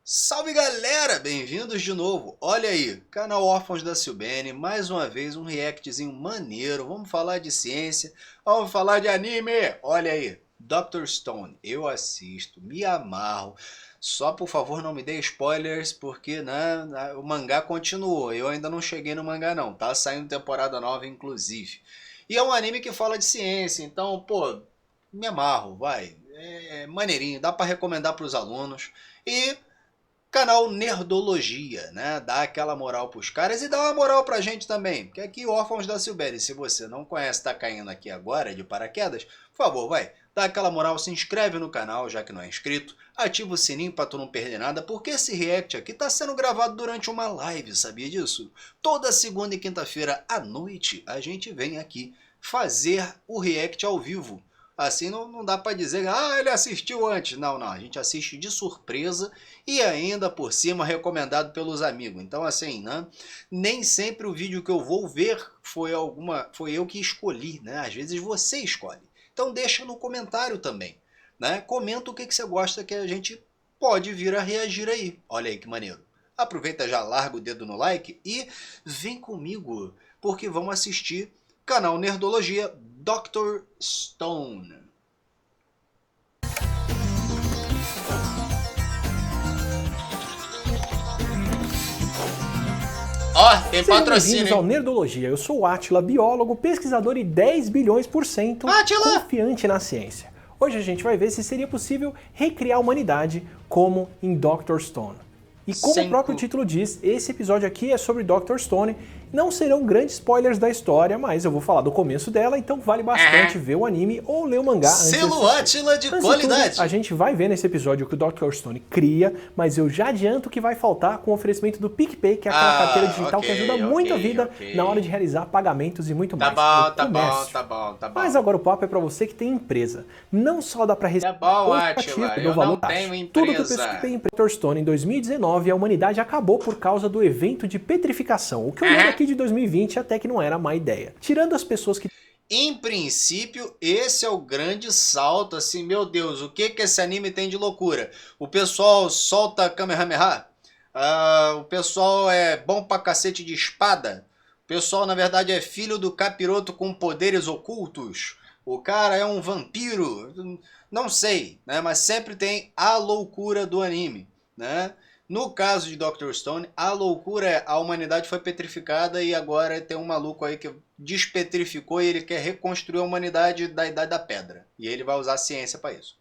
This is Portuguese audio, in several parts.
Salve galera, bem-vindos de novo. Olha aí, canal Órfãos da Silbene, mais uma vez um reactzinho maneiro. Vamos falar de ciência, vamos falar de anime. Olha aí, Dr. Stone, eu assisto, me amarro. Só por favor não me dê spoilers, porque né, o mangá continuou. Eu ainda não cheguei no mangá não, tá saindo temporada nova inclusive. E é um anime que fala de ciência, então, pô, me amarro, vai. É maneirinho, dá pra recomendar pros alunos. E canal Nerdologia, né? Dá aquela moral pros caras e dá uma moral pra gente também. Porque aqui, Órfãos da Silbene, se você não conhece, tá caindo aqui agora de paraquedas, por favor, vai, dá aquela moral, se inscreve no canal, já que não é inscrito, ativa o sininho pra tu não perder nada, porque esse react aqui tá sendo gravado durante uma live, sabia disso? Toda segunda e quinta-feira à noite, a gente vem aqui fazer o react ao vivo. Assim não dá pra dizer, ah, ele assistiu antes. Não, a gente assiste de surpresa e ainda por cima recomendado pelos amigos. Então assim, né? Nem sempre o vídeo que eu vou ver foi eu que escolhi, né? Às vezes você escolhe. Então deixa no comentário também, né? Comenta o que você gosta que a gente pode vir a reagir aí. Olha aí que maneiro. Aproveita, já larga o dedo no like e vem comigo, porque vamos assistir canal Nerdologia Dr. Stone. Ó, tem Sejam patrocínio. bem-vindos ao Nerdologia. Eu sou o Átila, biólogo, pesquisador e 10 bilhões por cento confiante na ciência. Hoje a gente vai ver se seria possível recriar a humanidade como em Dr. Stone. E como o próprio título diz, esse episódio aqui é sobre Dr. Stone. Não serão grandes spoilers da história, mas eu vou falar do começo dela, então vale bastante ver o anime ou ler o mangá antes de Selo Átila de qualidade. Tudo, a gente vai ver nesse episódio o que o Dr. Stone cria, mas eu já adianto que vai faltar com o oferecimento do PicPay, que é aquela carteira digital que ajuda muito a vida na hora de realizar pagamentos e muito mais. Tá bom. Mas agora o papo é pra você que tem empresa. Não só dá pra receber eu não tenho empresa. Tudo que eu pesquisei em Dr. Stone em 2019, a humanidade acabou por causa do evento de petrificação. O que eu lembro aqui de 2020 até que não era má ideia. Tirando as pessoas que... Em princípio, esse é o grande salto, assim, meu Deus, o que esse anime tem de loucura? O pessoal solta Kamehameha? O pessoal é bom pra cacete de espada? O pessoal, na verdade, é filho do capiroto com poderes ocultos? O cara é um vampiro? Não sei, né? Mas sempre tem a loucura do anime, né? No caso de Dr. Stone, a loucura é a humanidade foi petrificada e agora tem um maluco aí que despetrificou e ele quer reconstruir a humanidade da Idade da Pedra. E ele vai usar a ciência para isso.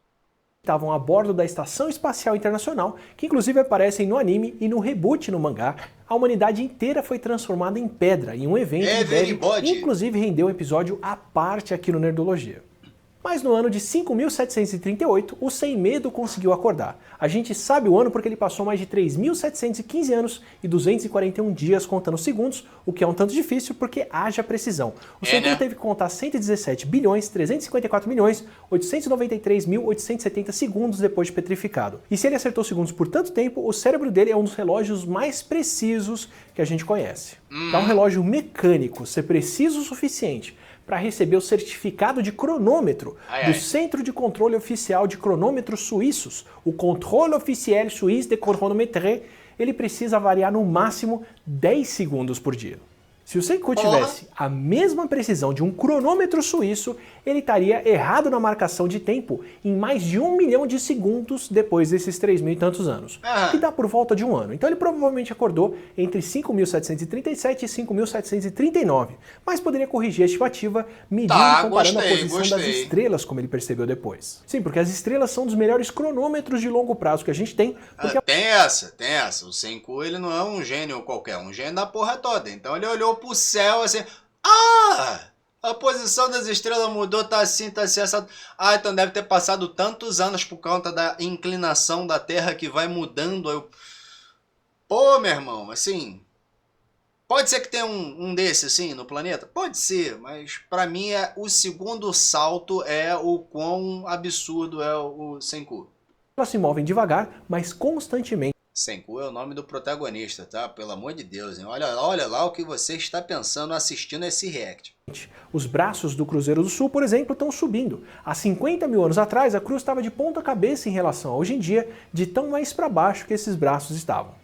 Estavam a bordo da Estação Espacial Internacional, que inclusive aparecem no anime e no reboot no mangá. A humanidade inteira foi transformada em pedra em um evento que deve, inclusive, render um episódio à parte aqui no Nerdologia. Mas no ano de 5.738, o Sem Medo conseguiu acordar. A gente sabe o ano porque ele passou mais de 3.715 anos e 241 dias contando segundos, o que é um tanto difícil porque haja precisão. O Sem Medo teve que contar 117 bilhões, 354 milhões, 893.870 segundos depois de petrificado. E se ele acertou segundos por tanto tempo, o cérebro dele é um dos relógios mais precisos que a gente conhece. Para um relógio mecânico ser preciso o suficiente para receber o certificado de cronômetro do Centro de Controle Oficial de Cronômetros Suíços, o Contrôle Officiel Suisse de Chronométrie, ele precisa variar no máximo 10 segundos por dia. Se o Senku tivesse a mesma precisão de um cronômetro suíço, ele estaria errado na marcação de tempo em mais de 1 milhão de segundos depois desses 3.000 e tantos anos, que dá por volta de um ano. Então ele provavelmente acordou entre 5.737 e 5.739, mas poderia corrigir a estimativa medindo e comparando a posição das estrelas, como ele percebeu depois. Sim, porque as estrelas são um dos melhores cronômetros de longo prazo que a gente tem. Porque tem essa. O Senku, ele não é um gênio qualquer, um gênio da porra toda. Então ele olhou pro céu assim, a posição das estrelas mudou, tá assim, assado. Então deve ter passado tantos anos por conta da inclinação da Terra que vai mudando. Pô, meu irmão, assim, pode ser que tenha um desse assim no planeta? Pode ser, mas pra mim o segundo salto é o quão absurdo é o Senku. Elas se movem devagar, mas constantemente. Senku é o nome do protagonista, tá? Pelo amor de Deus, hein? Olha lá o que você está pensando assistindo esse react. Os braços do Cruzeiro do Sul, por exemplo, estão subindo. Há 50 mil anos atrás, a cruz estava de ponta cabeça em relação a hoje em dia, de tão mais para baixo que esses braços estavam.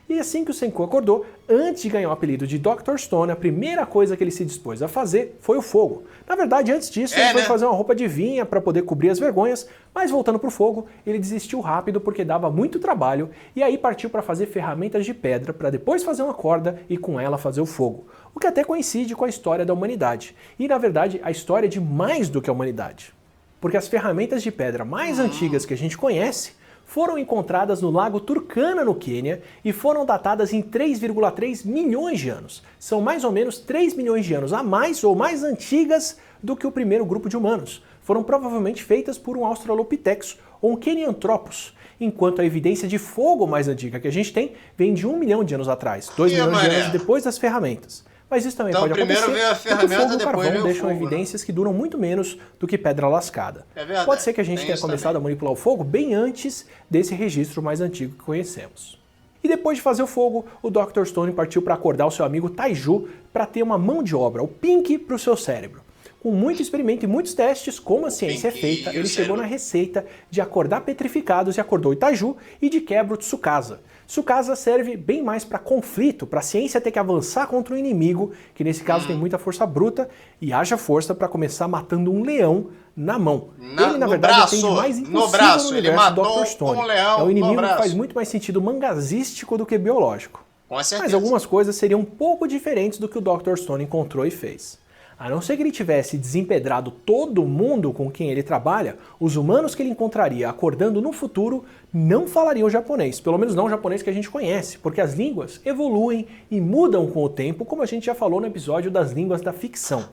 E assim que o Senku acordou, antes de ganhar o apelido de Dr. Stone, a primeira coisa que ele se dispôs a fazer foi o fogo. Na verdade, antes disso, ele foi fazer uma roupa de vinha para poder cobrir as vergonhas, mas voltando pro fogo, ele desistiu rápido porque dava muito trabalho e aí partiu para fazer ferramentas de pedra para depois fazer uma corda e com ela fazer o fogo. O que até coincide com a história da humanidade. E, na verdade, a história de mais do que a humanidade. Porque as ferramentas de pedra mais antigas que a gente conhece foram encontradas no lago Turkana, no Quênia, e foram datadas em 3,3 milhões de anos. São mais ou menos 3 milhões de anos a mais ou mais antigas do que o primeiro grupo de humanos. Foram provavelmente feitas por um Australopithecus ou um Kenyanthropus, enquanto a evidência de fogo mais antiga que a gente tem vem de 1 milhão de anos atrás, 2 milhões de anos depois das ferramentas. Mas isso também pode acontecer, primeiro veio a ferramenta, porque o fogo e o depois carvão veio o deixam fogo, evidências que duram muito menos do que pedra lascada. É verdade. Pode ser que a gente Tem tenha isso começado também. a manipular o fogo bem antes desse registro mais antigo que conhecemos. E depois de fazer o fogo, o Dr. Stone partiu para acordar o seu amigo Taiju para ter uma mão de obra, o Pink, para o seu cérebro. Com muito experimento e muitos testes, como a ciência é feita, ele chegou na receita de acordar petrificados e acordou o Taiju e de quebra o Tsukasa. Tsukasa serve bem mais para conflito, para a ciência ter que avançar contra um inimigo, que nesse caso tem muita força bruta, e haja força para começar matando um leão na mão. Ele, na verdade, braço, atende mais impossível no braço, no ele universo do matou Dr. Stone. um leão É um inimigo no que braço. faz muito mais sentido mangazístico do que biológico. Com certeza. Mas algumas coisas seriam um pouco diferentes do que o Dr. Stone encontrou e fez. A não ser que ele tivesse desempedrado todo mundo com quem ele trabalha, os humanos que ele encontraria acordando no futuro não falariam japonês, pelo menos não o japonês que a gente conhece, porque as línguas evoluem e mudam com o tempo, como a gente já falou no episódio das línguas da ficção.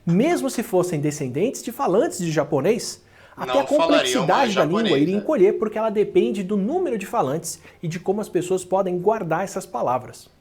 Mesmo se fossem descendentes de falantes de japonês, até a complexidade da língua iria encolher, porque ela depende do número de falantes e de como as pessoas podem guardar essas palavras.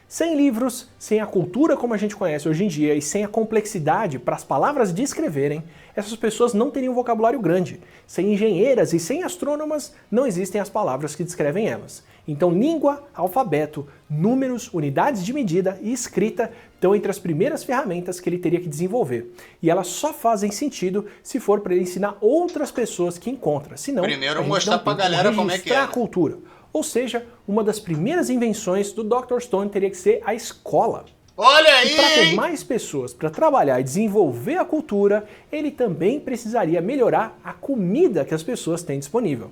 Sem livros, sem a cultura como a gente conhece hoje em dia e sem a complexidade para as palavras descreverem, essas pessoas não teriam um vocabulário grande. Sem engenheiras e sem astrônomas, não existem as palavras que descrevem elas. Então, língua, alfabeto, números, unidades de medida e escrita estão entre as primeiras ferramentas que ele teria que desenvolver. E elas só fazem sentido se for para ele ensinar outras pessoas que encontra. Senão, primeiro a gente mostrar não pra tem como galera como é que é, registrar né? a cultura. Ou seja, uma das primeiras invenções do Dr. Stone teria que ser a escola. Olha E para ter aí! mais pessoas para trabalhar e desenvolver a cultura, ele também precisaria melhorar a comida que as pessoas têm disponível.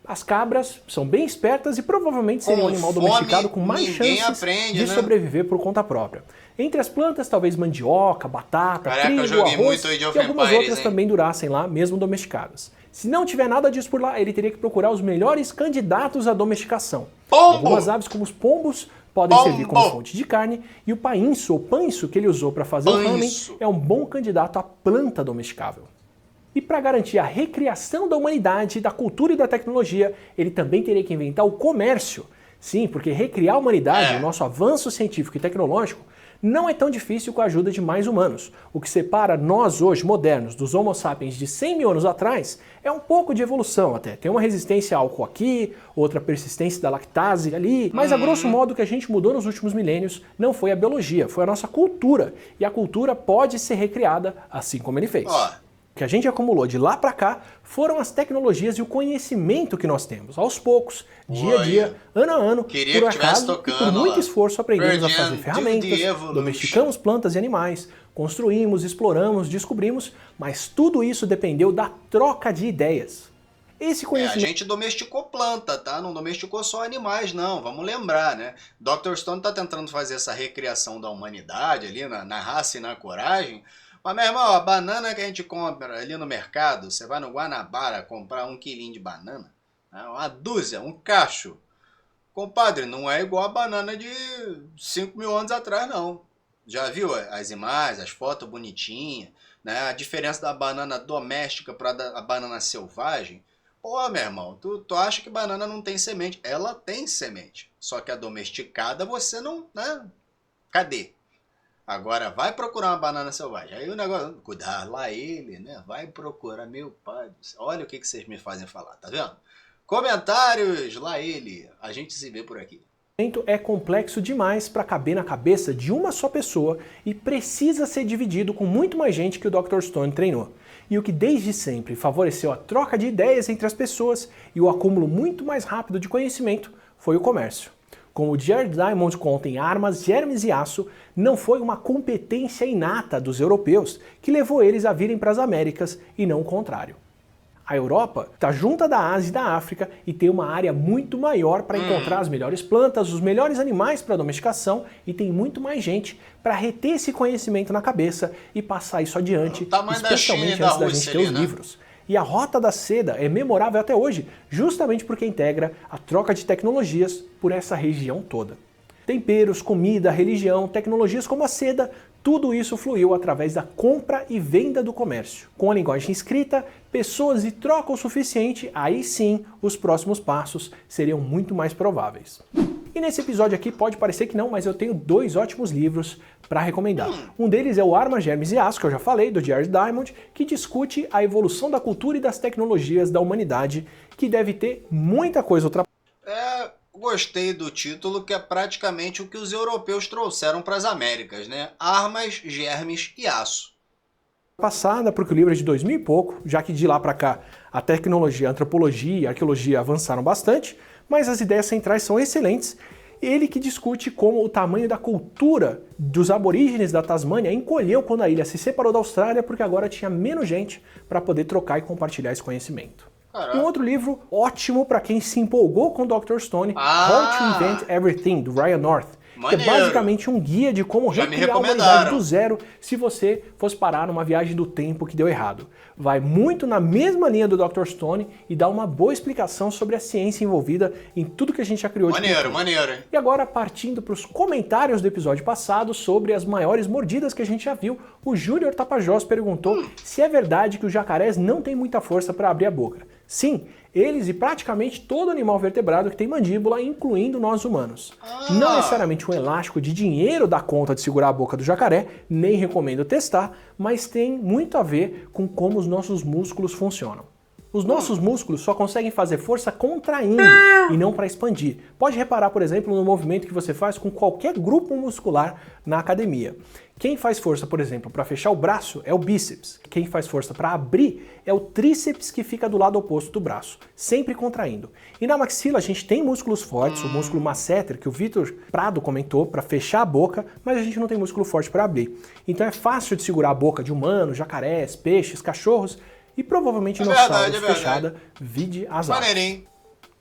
As cabras são bem espertas e provavelmente seriam um animal domesticado com mais chances de sobreviver por conta própria. Entre as plantas, talvez mandioca, batata, trigo, arroz e algumas outras também durassem lá, mesmo domesticadas. Se não tiver nada disso por lá, ele teria que procurar os melhores candidatos à domesticação. Algumas aves, como os pombos, podem servir como fonte de carne, e o painço ou panço que ele usou para fazer o ramen é um bom candidato à planta domesticável. E para garantir a recriação da humanidade, da cultura e da tecnologia, ele também teria que inventar o comércio. Sim, porque recriar a humanidade, o nosso avanço científico e tecnológico, não é tão difícil com a ajuda de mais humanos. O que separa nós hoje, modernos, dos Homo sapiens de 100 mil anos atrás, é um pouco de evolução até. Tem uma resistência a álcool aqui, outra persistência da lactase ali, mas a grosso modo o que a gente mudou nos últimos milênios não foi a biologia, foi a nossa cultura. E a cultura pode ser recriada assim como ele fez. O que a gente acumulou de lá para cá foram as tecnologias e o conhecimento que nós temos. Aos poucos, dia a dia, ano a ano, por acaso e por muito esforço aprendemos a fazer ferramentas, domesticamos plantas e animais, construímos, exploramos, descobrimos, mas tudo isso dependeu da troca de ideias. Esse conhecimento... A gente domesticou planta, tá? Não domesticou só animais, não. Vamos lembrar, né? Dr. Stone tá tentando fazer essa recriação da humanidade ali, na raça e na coragem. Mas, meu irmão, a banana que a gente compra ali no mercado, você vai no Guanabara comprar 1 quilinho de banana, né? Uma dúzia, um cacho. Compadre, não é igual a banana de 5 mil anos atrás, não. Já viu as imagens, as fotos bonitinhas, né? A diferença da banana doméstica para a banana selvagem? Pô, meu irmão, tu acha que banana não tem semente? Ela tem semente. Só que a domesticada você não, né? Cadê? Agora vai procurar uma banana selvagem. Aí o negócio, cuidar lá ele, né? Vai procurar, meu pai do céu. Olha o que vocês me fazem falar, tá vendo? Comentários, lá ele. A gente se vê por aqui. É complexo demais para caber na cabeça de uma só pessoa e precisa ser dividido com muito mais gente que o Dr. Stone treinou. E o que desde sempre favoreceu a troca de ideias entre as pessoas e o acúmulo muito mais rápido de conhecimento foi o comércio. Como o Jared Diamond conta em Armas, Germes e Aço, não foi uma competência inata dos europeus que levou eles a virem para as Américas e não o contrário. A Europa está junta da Ásia e da África e tem uma área muito maior para encontrar as melhores plantas, os melhores animais para domesticação e tem muito mais gente para reter esse conhecimento na cabeça e passar isso adiante, especialmente antes da gente ter os livros. E a Rota da Seda é memorável até hoje, justamente porque integra a troca de tecnologias por essa região toda. Temperos, comida, religião, tecnologias como a seda, tudo isso fluiu através da compra e venda do comércio. Com a linguagem escrita, pessoas e troca o suficiente, aí sim os próximos passos seriam muito mais prováveis. E nesse episódio aqui pode parecer que não, mas eu tenho dois ótimos livros para recomendar. Um deles é o Armas, Germes e Aço, que eu já falei, do Jared Diamond, que discute a evolução da cultura e das tecnologias da humanidade, que deve ter muita coisa ultrapassada. Gostei do título, que é praticamente o que os europeus trouxeram para as Américas, né? Armas, germes e aço. Passada, porque o livro é de 2000 e pouco, já que de lá para cá a tecnologia, a antropologia e a arqueologia avançaram bastante, mas as ideias centrais são excelentes. Ele que discute como o tamanho da cultura dos aborígenes da Tasmânia encolheu quando a ilha se separou da Austrália, porque agora tinha menos gente para poder trocar e compartilhar esse conhecimento. Caraca. Um outro livro ótimo para quem se empolgou com o Dr. Stone, How to Invent Everything, do Ryan North. Que é basicamente um guia de como recriar a humanidade do zero se você fosse parar numa viagem do tempo que deu errado. Vai muito na mesma linha do Dr. Stone e dá uma boa explicação sobre a ciência envolvida em tudo que a gente já criou de cultura. Maneiro. E agora, partindo para os comentários do episódio passado sobre as maiores mordidas que a gente já viu, o Júnior Tapajós perguntou se é verdade que os jacarés não têm muita força para abrir a boca. Sim, eles e praticamente todo animal vertebrado que tem mandíbula, incluindo nós humanos. Não necessariamente um elástico de dinheiro dá conta de segurar a boca do jacaré, nem recomendo testar, mas tem muito a ver com como os nossos músculos funcionam. Os nossos músculos só conseguem fazer força contraindo e não para expandir. Pode reparar, por exemplo, no movimento que você faz com qualquer grupo muscular na academia. Quem faz força, por exemplo, para fechar o braço é o bíceps. Quem faz força para abrir é o tríceps, que fica do lado oposto do braço, sempre contraindo. E na maxila a gente tem músculos fortes, o músculo masseter, que o Vitor Prado comentou, para fechar a boca, mas a gente não tem músculo forte para abrir. Então é fácil de segurar a boca de humanos, jacarés, peixes, cachorros e provavelmente dinossauros fechada, vide as aves.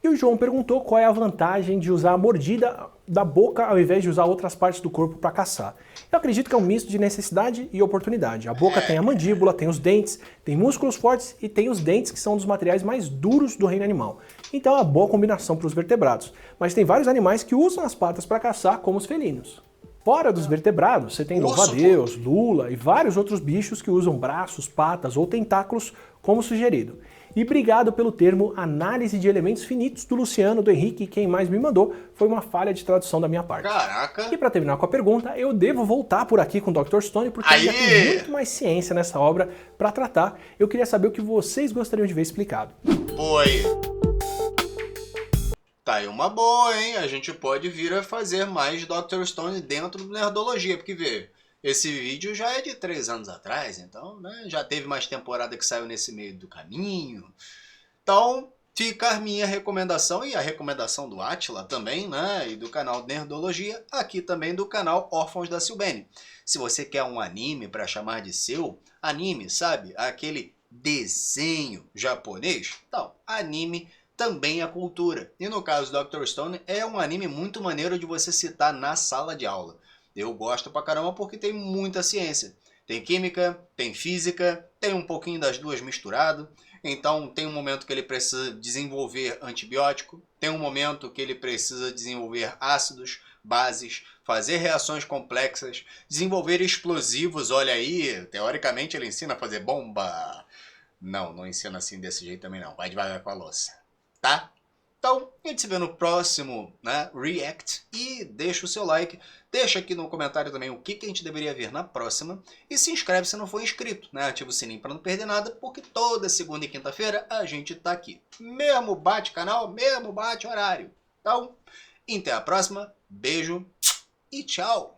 E o João perguntou qual é a vantagem de usar a mordida da boca ao invés de usar outras partes do corpo para caçar. Eu acredito que é um misto de necessidade e oportunidade. A boca tem a mandíbula, tem os dentes, tem músculos fortes e tem os dentes, que são um dos materiais mais duros do reino animal. Então é uma boa combinação para os vertebrados. Mas tem vários animais que usam as patas para caçar, como os felinos. Fora dos vertebrados, você tem louva-a-Deus, lula e vários outros bichos que usam braços, patas ou tentáculos, como sugerido. E obrigado pelo termo análise de elementos finitos do Luciano, do Henrique, quem mais me mandou, foi uma falha de tradução da minha parte. Caraca! E para terminar com a pergunta, eu devo voltar por aqui com o Dr. Stone, porque ainda tem muito mais ciência nessa obra para tratar. Eu queria saber o que vocês gostariam de ver explicado. Oi! Tá aí uma boa, hein? A gente pode vir a fazer mais Dr. Stone dentro do Nerdologia, porque vê, esse vídeo já é de 3 anos atrás, então, né, já teve mais temporada que saiu nesse meio do caminho. Então, fica a minha recomendação e a recomendação do Átila também, né, e do canal Nerdologia, aqui também do canal Órfãos da Silbene. Se você quer um anime para chamar de seu, anime, sabe? Aquele desenho japonês, então, anime também é cultura. E no caso do Dr. Stone, é um anime muito maneiro de você citar na sala de aula. Eu gosto pra caramba porque tem muita ciência. Tem química, tem física, tem um pouquinho das duas misturado. Então tem um momento que ele precisa desenvolver antibiótico, tem um momento que ele precisa desenvolver ácidos, bases, fazer reações complexas, desenvolver explosivos. Olha aí, teoricamente ele ensina a fazer bomba. Não ensina assim desse jeito também não. Vai devagar com a louça, tá? Então, a gente se vê no próximo, né, React, e deixa o seu like, deixa aqui no comentário também o que a gente deveria ver na próxima, e se inscreve se não for inscrito, né, ativa o sininho para não perder nada, porque toda segunda e quinta-feira a gente tá aqui. Mesmo bate canal, mesmo bate horário. Então, até a próxima, beijo e tchau!